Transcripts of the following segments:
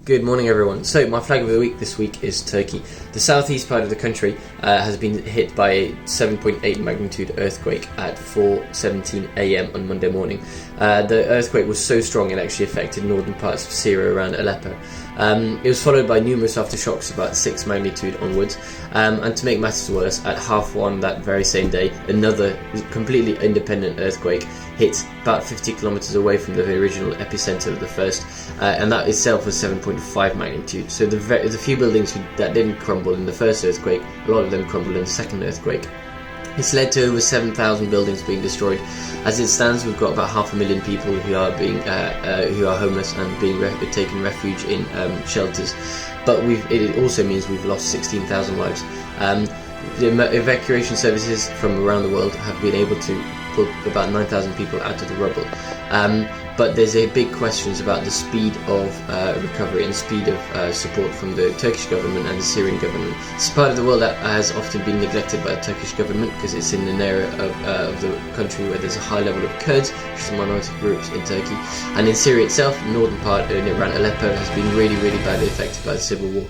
Good morning, everyone. So my flag of the week this week is Turkey. The southeast part of the country has been hit by a 7.8 magnitude earthquake at 4:17 a.m. on Monday morning. The earthquake was so strong it actually affected northern parts of Syria around Aleppo. It was followed by numerous aftershocks about 6 magnitude onwards, and to make matters worse, at 1:30 that very same day, another completely independent earthquake hit about 50 kilometers away from the original epicenter of the first, and that itself was 7.5 magnitude. So the few buildings that didn't crumble in the first earthquake, a lot of them crumbled in the second earthquake. It's led to over 7,000 buildings being destroyed. As it stands, we've got about 500,000 people who are homeless and being taking refuge in shelters. But it also means we've lost 16,000 lives. The evacuation services from around the world have been able to pull about 9,000 people out of the rubble. But there's a big questions about the speed of recovery and speed of support from the Turkish government and the Syrian government. It's part of the world that has often been neglected by the Turkish government because it's in an area of the country where there's a high level of Kurds, which are minority groups in Turkey. And in Syria itself, the northern part around Aleppo has been really, really badly affected by the civil war.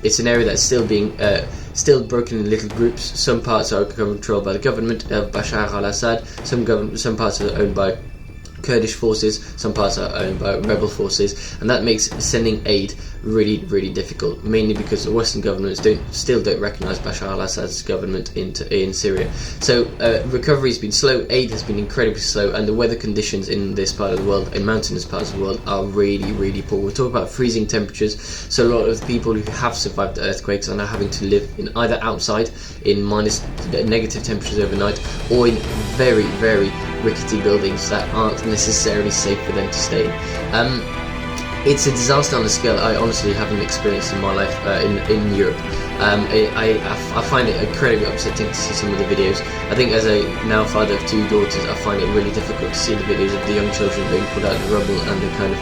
It's an area that's still broken in little groups. Some parts are controlled by the government of Bashar al-Assad, some parts are owned by Kurdish forces, some parts are owned by rebel forces, and that makes sending aid really, really difficult, mainly because the Western governments still don't recognise Bashar al-Assad's government in Syria. So recovery has been slow, aid has been incredibly slow, and the weather conditions in this part of the world, in mountainous parts of the world, are really, really poor. We're talking about freezing temperatures, so a lot of the people who have survived the earthquakes are now having to live in either outside in negative temperatures overnight, or in very, very rickety buildings that aren't necessarily safe for them to stay in. It's a disaster on a scale I honestly haven't experienced in my life in Europe. I find it incredibly upsetting to see some of the videos. I think as a now father of 2 daughters, I find it really difficult to see the videos of the young children being pulled out of the rubble and the kind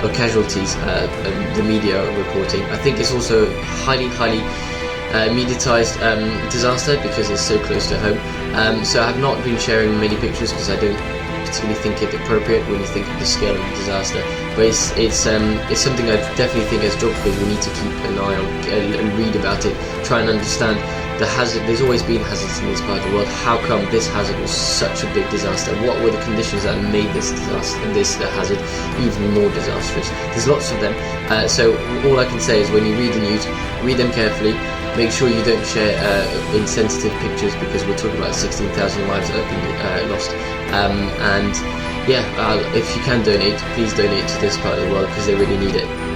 of casualties the media are reporting. I think it's also highly mediatized disaster because it's so close to home. So I have not been sharing many pictures because I don't particularly think it appropriate when you think of the scale of the disaster. But it's something I definitely think as geographers we need to keep an eye on and read about it, try and understand the hazard. There's always been hazards in this part of the world. How come this hazard was such a big disaster? What were the conditions that made this hazard even more disastrous? There's lots of them. So all I can say is when you read the news, read them carefully. Make sure you don't share insensitive pictures because we're talking about 16,000 lives that have been lost. And yeah, if you can donate, please donate to this part of the world because they really need it.